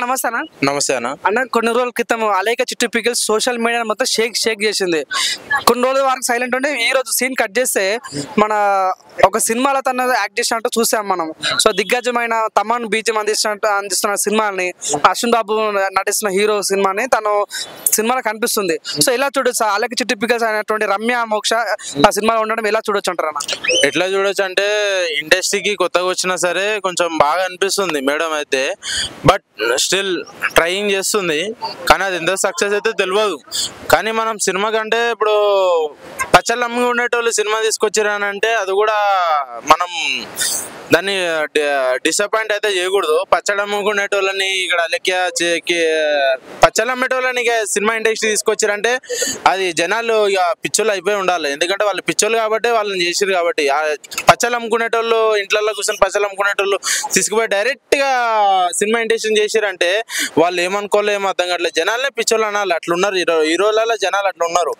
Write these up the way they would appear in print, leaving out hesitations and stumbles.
నమస్తే అన్న. నమస్తే అన్న. అన్న కొన్ని రోజుల క్రితం అలేక చిట్టి పికిల్స్ సోషల్ మీడియా మొత్తం షేక్ చేసింది. కొన్ని రోజుల వరకు సైలెంట్ ఉంటే ఈ రోజు సీన్ కట్ చేస్తే మన ఒక సినిమాలో తన యాక్ట్ చేసినట్టు చూసాం మనం. సో దిగ్గజమైన తమన్ బీజం అందిస్తున్న సినిమాని, అశ్విన్ బాబు నటిస్తున్న హీరో సినిమాని తను సినిమాలో కనిపిస్తుంది. సో ఎలా చూడొచ్చు అలేక చిట్టి పికిల్స్ అయినటువంటి రమ్య మోక్ష ఆ సినిమాలో ఉండడం ఎలా చూడొచ్చు అంటారు అన్న? ఎట్లా చూడొచ్చు అంటే ఇండస్ట్రీకి కొత్తగా వచ్చినా సరే కొంచెం బాగా అనిపిస్తుంది మేడం అయితే. బట్ స్టిల్ ట్రైయింగ్ చేస్తుంది, కానీ అది ఎంత సక్సెస్ అయితే తెలియదు. కానీ మనం సినిమా కంటే ఇప్పుడు పచ్చళ్ళు అమ్మి ఉండేటోళ్ళు సినిమా తీసుకొచ్చారనంటే అది కూడా మనం దాన్ని డిసప్పాయింట్ అయితే చేయకూడదు. పచ్చడి అమ్ముకునేటోళ్ళని ఇక్కడ పచ్చళ్ళు అమ్మేటోళ్ళని సినిమా ఇండస్ట్రీ తీసుకొచ్చారంటే అది జనాలు ఇక పిచ్చోళ్ళు అయిపోయి ఉండాలి. ఎందుకంటే వాళ్ళు పిచ్చోళ్ళు కాబట్టి వాళ్ళని చేసారు కాబట్టి. పచ్చళ్ళు అమ్ముకునేటోళ్ళు ఇంట్లో కూర్చొని పచ్చళ్ళు అమ్ముకునేటోళ్ళు తీసుకుపోయి డైరెక్ట్ గా సినిమా ఇండస్ట్రీ చేసారంటే వాళ్ళు ఏమనుకోవాలి ఏమో అర్థం కావట్లేదు. జనాలనే పిచ్చోళ్ళు అనాలి, అట్లున్నారు ఈ రోజులలో జనాలు అట్లా ఉన్నారు.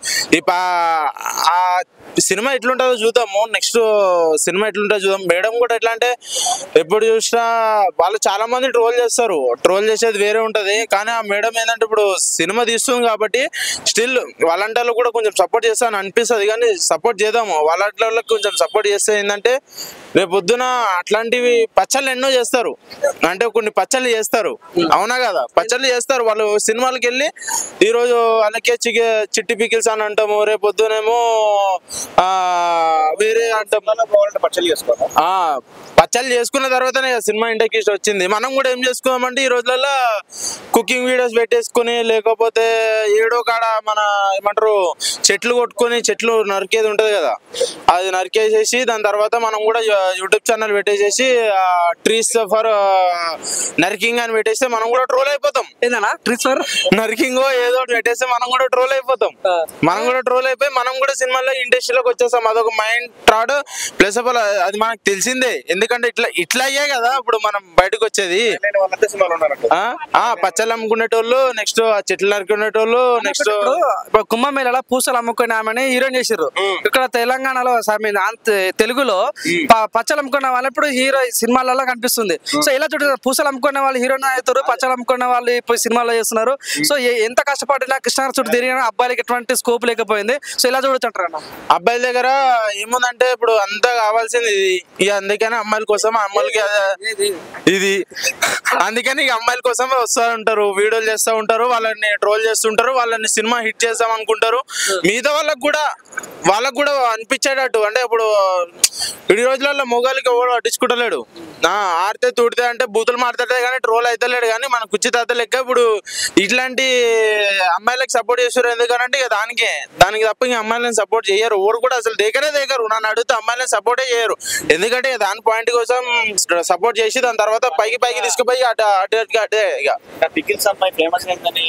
ఆ సినిమా ఎట్లుంటుందో చూద్దాము, నెక్స్ట్ సినిమా ఎట్లుంటుందో చూద్దాం. మేడం కూడా ఎట్లా అంటే ఎప్పుడు చూసినా వాళ్ళు చాలా మంది ట్రోల్ చేస్తారు, ట్రోల్ చేసేది వేరే ఉంటది. కానీ ఆ మేడం ఏంటంటే ఇప్పుడు సినిమా తీస్తుంది కాబట్టి స్టిల్ వాళ్ళంటలో కూడా కొంచెం సపోర్ట్ చేస్తాను అనిపిస్తుంది. కానీ సపోర్ట్ చేద్దాము, వాళ్ళకి కొంచెం సపోర్ట్ చేస్తే ఏంటంటే రేపు పొద్దున అట్లాంటివి పచ్చళ్ళు ఎన్నో చేస్తారు, అంటే కొన్ని పచ్చళ్ళు చేస్తారు, అవునా కదా? పచ్చళ్ళు చేస్తారు వాళ్ళు. సినిమాలకు వెళ్ళి ఈరోజు అలాగే చిట్టి పికిల్స్ అని అంటాము, రేపు పొద్దునేమో వేరే అంటాం. పచ్చళ్ళు చేసుకున్న తర్వాతనే సినిమా ఇండస్ట్రీ వచ్చింది. మనం కూడా ఏం చేసుకోమంటే ఈ రోజులలో కుకింగ్ వీడియోస్ పెట్టేసుకుని, లేకపోతే ఏడో కాడ మన ఏమంటారు చెట్లు కొట్టుకొని చెట్లు నరికేది ఉంటది కదా, అది నరికేసేసి దాని తర్వాత మనం కూడా యూట్యూబ్ ఛానల్ పెట్టేసేసి ట్రీస్ ఫర్ నరికింగ్ అని పెట్టేస్తే మనం కూడా ట్రోల్ అయిపోతాం. ఏదన్నా ట్రీస్ ఫర్ నరికింగ్ ఏదో పెట్టేస్తే మనం కూడా ట్రోల్ అయిపోతాం. మనం కూడా ట్రోల్ అయిపోయి మనం కూడా సినిమాలో ఇండస్ట్రీలోకి వచ్చేస్తాం. అదొక mind thought. Plus of all అది మనకు తెలిసిందే, ఎందుకంటే ఇట్లా అయ్యే కదా ఇప్పుడు మనం బయటకు వచ్చేది. పచ్చళ్ళు అమ్ముకునేటోళ్ళు, నెక్స్ట్ చెట్లు నరుకునేటోళ్ళు, నెక్స్ట్ కుంభమేళలో పూసలు అమ్ముకునే ఆమెని హీరోయిన్ చేసారు. ఇక్కడ తెలంగాణలో తెలుగులో పచ్చలు అమ్ముకునే వాళ్ళు ఇప్పుడు హీరో సినిమాలలో కనిపిస్తుంది. సో ఎలా చూడారు? పూసలు అమ్ముకునే వాళ్ళు హీరోయిన్ అవుతారు, పచ్చలు అమ్ముకునే వాళ్ళు ఇప్పుడు సినిమాలో చేస్తున్నారు. సో ఎంత కష్టపడినా కృష్ణ చుట్టూ తిరిగినా అబ్బాయిలకి ఎటువంటి స్కోప్ లేకపోయింది. సో ఎలా చూడొచ్చు అంటారు అన్న? అబ్బాయిల దగ్గర ఏముందంటే ఇప్పుడు అంతా కావాల్సింది ఇది, ఇక అందుకని అమ్మాయిల కోసం అమ్మాయిలకి ఇది అందుకని ఇక అమ్మాయిల కోసం వస్తూ ఉంటారు, వీడియోలు చేస్తూ ఉంటారు, వాళ్ళని ట్రోల్ చేస్తుంటారు, వాళ్ళని సినిమా హిట్ చేస్తాం అనుకుంటారు. మిగతా వాళ్ళకు కూడా అనిపించేటట్టు, అంటే ఇప్పుడు ఈ రోజులలో మొగాళ్ళకి ఎవరు పట్టించుకుంటలేడు. ఆడితే తూడితే అంటే బూతులు మాట్లాడితే కానీ ట్రోల్ అవుతలేడు. కానీ మన కుర్చీ తాత లెక్క ఇప్పుడు ఇట్లాంటి అమ్మాయిలకు సపోర్ట్ చేస్తారు. ఎందుకంటే ఇక దానికి తప్ప ఇంక అమ్మాయిలను సపోర్ట్ చేయరు. ఎవరు కూడా అసలు దేకరు. నన్ను అడిగితే అమ్మాయిలను సపోర్టే చేయరు. ఎందుకంటే దాని పాయింట్ కోసం సపోర్ట్ చేసి దాని తర్వాత పైకి తీసుకుపోయి అటే ఇక పికిల్స్ అమ్మాయి ఫేమస్ అయిందని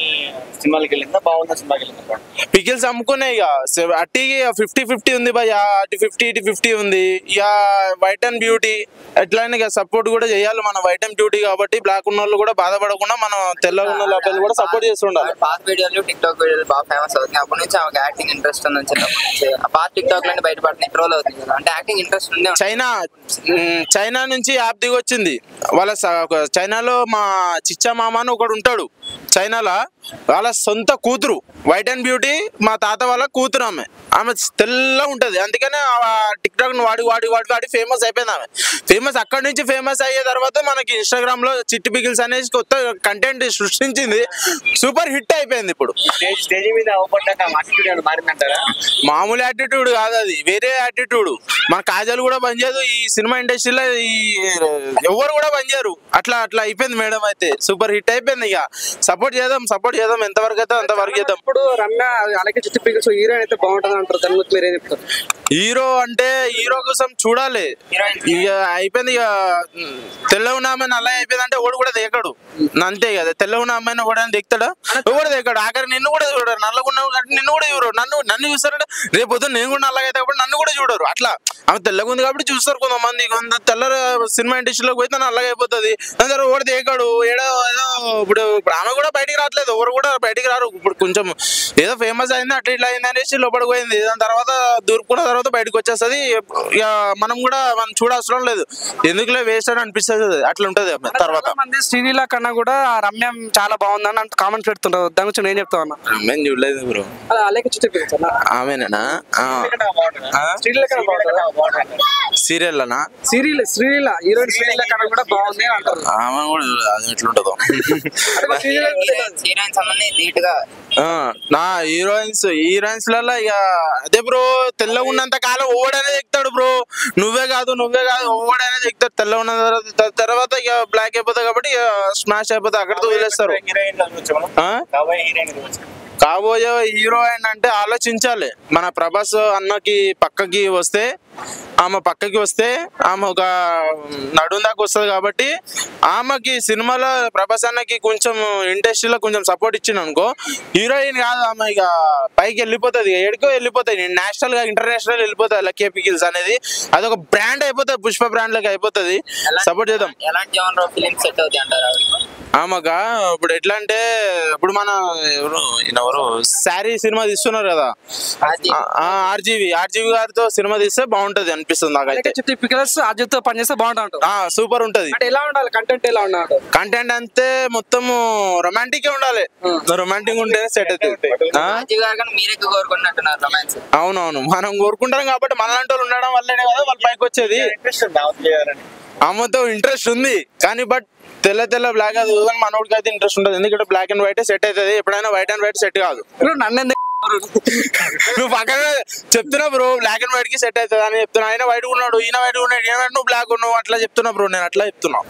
సినిమాకి వెళ్ళిందా, బాగుందా సినిమాకి వెళ్ళిందా? పికిల్స్ అమ్ముకునే ఇక అట్టికి 50-50 ఉంది భయ, అటు 50-50 ఉంది. ఇక వైట్ అండ్ బ్యూటీ ఎట్లయినా ఇక సపోర్ట్ కూడా చేయాలి. మన వైట్ అండ్ బ్యూటీ కాబట్టి బ్లాక్ ఉన్న వాళ్ళు కూడా బాధపడకుండా మనం తెల్లగా ఉన్న వాళ్ళు కూడా సపోర్ట్ చేస్తుండాలి. పాత వీడియోలు టిక్టాక్ వీడియోలు బాగా ఫేమస్ అవుతుంది. అప్పటి నుంచి ఆమెకు యాక్టింగ్ ఇంట్రెస్ట్ ఉంది. ఆ పాత టిక్టాక్ లోనే బయటపడుతుంది, ట్రోల్ అవుతుంది కదా, అంటే యాక్టింగ్ ఇంట్రెస్ట్ ఉంది. చైనా నుంచి యాప్ దిగొచ్చింది. వాళ్ళ చైనాలో మా చిచ్చా మామ అని ఒకడు ఉంటాడు చైనాలో. వాళ్ళ సొంత కూతురు వైట్ అండ్ బ్యూటీ, మా తాత వాళ్ళ కూతురు. ఆమె తెల్ల ఉంటది. అందుకనే టిక్టాక్ వాడి ఫేమస్ అయిపోయింది. ఆమె ఫేమస్ అక్కడి నుంచి ఫేమస్ అయ్యే తర్వాత మనకి ఇన్స్టాగ్రామ్ లో చిట్టి పికిల్స్ అనేది కొత్త కంటెంట్ సృష్టించింది, సూపర్ హిట్ అయిపోయింది. ఇప్పుడు స్టేజ్ మీద మామూలు యాటిట్యూడ్ కాదు, అది వేరే యాటిట్యూడ్. మన కాజల్ కూడా పనిచేయదు ఈ సినిమా ఇండస్ట్రీలో, ఎవరు కూడా పనిచేయరు. అట్లా అయిపోయింది మేడం అయితే. సూపర్ హిట్ అయిపోయింది. ఇక సపోర్ట్ చేద్దాం ఎంతవరకు అయితే అంతవరకు చేద్దాం. ఇప్పుడు రమ్య అలాగే చిట్టి పికిల్స్ హీరోయిన్ అయితే బాగుంటుంది అంటారు. దాని గురించి మీరేం చెప్తారు? హీరో అంటే హీరో కోసం చూడాలి. ఇక అయిపోయింది. ఇక తెల్ల ఉన్న అమ్మాయిని అలా అయిపోయింది అంటే ఓడు కూడా దిగడు. అంతే కదా, తెల్ల ఉన్న అమ్మాయిని కూడా దిగుతాడా? ఎవడు దిగడు. ఆఖరి నిన్ను కూడా చూడరు. నల్లగున్నావు నిన్ను కూడా చూడరు. నన్ను చూస్తారంటే రేపు పొద్దున్న నేను కూడా నల్లగైతే కాబట్టి నన్ను కూడా చూడరు. అట్లా ఆమె తెల్లగా ఉంది కాబట్టి చూస్తారు కొంతమంది. తెల్ల సినిమా ఇండస్ట్రీలోకి పోతే నల్లగా అయిపోతుంది. అందరూ ఓడి దిగడు. ఏదో ఇప్పుడు ఆమె కూడా బయటికి రావట్లేదు, ఎవరు కూడా బయటికి రారు. ఇప్పుడు కొంచెం ఏదో ఫేమస్ అయింది అట్లా ఇట్లా అయింది అనేసి లోపలికి పోయింది, దాని తర్వాత దూరుకున్న తర్వాత బయటకు వచ్చేస్తుంది. ఇక మనం కూడా మనం చూడవసరం లేదు, ఎందుకులే వేస్ట్ అని అనిపిస్తుంది, అట్లా ఉంటది. తర్వాత మంది శ్రీలీల కన్నా కూడా రమ్య చాలా బాగుందని అంటే కామెంట్స్ పెడుతుంటారు, దాని గురించి నేను చెప్తా ఉన్నా. మేము చూడలేదు బ్రో. అలాగే చిట్టి ఆమెనా సీరియల్ అనా? శ్రీలీల హీరోయిన్ శ్రీలీల కన్నా కూడా బాగుంది అని అంటారు. ఆమె కూడా అది ఎట్లుంటదో. హీరోయిన్స్ అన్నీ నీట్ గా నా హీరోయిన్స్ లలో ఇక అదే బ్రో, తెల్లగా ఉన్నంత కాలం ఓడనే ఎక్కుతాడు బ్రో. నువ్వే కాదు ఓడనే ఎక్కుతాడు. తెల్లగా ఉన్న తర్వాత ఇక బ్లాక్ అయిపోతాయి కాబట్టి ఇక స్మాష్ అయిపోతాయి, అక్కడితో వదిలేస్తారు. కాబోయే హీరోయిన్ అంటే ఆలోచించాలి. మన ప్రభాస్ అన్నకి పక్కకి వస్తే ఆమె ఒక నడుం దాకా వస్తుంది కాబట్టి ఆమెకి సినిమాలో ప్రభాస్ అన్నకి కొంచెం ఇండస్ట్రీలో కొంచెం సపోర్ట్ ఇచ్చింది అనుకో, హీరోయిన్ కాదు ఆమె ఇక పైకి వెళ్ళిపోతుంది, ఎక్కడికో వెళ్ళిపోతాయి, నేషనల్ గా ఇంటర్నేషనల్ వెళ్ళిపోతుంది. లక్కీ పికిల్స్ అనేది అదొక బ్రాండ్ అయిపోతుంది, పుష్ప బ్రాండ్ లాగా అయిపోతుంది. సపోర్ట్ చేద్దాం. ఎలాంటి జోనర్ ఫిలిం సెట్ అవుతాయి అంటారు ఆమెగా? ఇప్పుడు ఎట్లా అంటే ఇప్పుడు మన ఎవరు శారీ సినిమా తీస్తున్నారు కదా, ఆర్జీవి గారితో సినిమా తీస్తే బాగుంటది అనిపిస్తుంది నాకైతే. అజిత్ పనిచేస్తే బాగుంటుంది, సూపర్ ఉంటది. ఎలా ఉండాలి కంటెంట్? ఎలా ఉండాలి కంటెంట్ అంతే మొత్తం రొమాంటిక్ ఉండాలి, రొమాంటిక్ ఉంటే సెట్ అవుతుంది. అవునవును, మనం కోరుకుంటాం కాబట్టి మనలాంటి వాళ్ళు ఉండడం వల్లనే కదా వాళ్ళు పైకి వచ్చేది. ఆమెతో ఇంట్రెస్ట్ ఉంది కానీ బట్ తెల్ల బ్లాక్ అది మనోడికి అయితే ఇంట్రెస్ట్ ఉంటుంది, ఎందుకంటే బ్లాక్ అండ్ వైట్ సెట్ అవుతుంది. ఎప్పుడైనా వైట్ అండ్ వైట్ సెట్ కాదు. నువ్వు పక్కన చెప్తున్నా బ్రో, బ్లాక్ అండ్ వైట్ కి సెట్ అవుతుంది అని చెప్తున్నా. ఆయన వైట్ ఉన్నాడు, ఈయన వైట్ ఉన్నాడు, నువ్వు బ్లాక్ ఉన్నావు, అట్లా చెప్తున్నా బ్రో, నేను అట్లా చెప్తున్నా.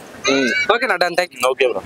ఓకే నా, థ్యాంక్ యూ. Okay bro.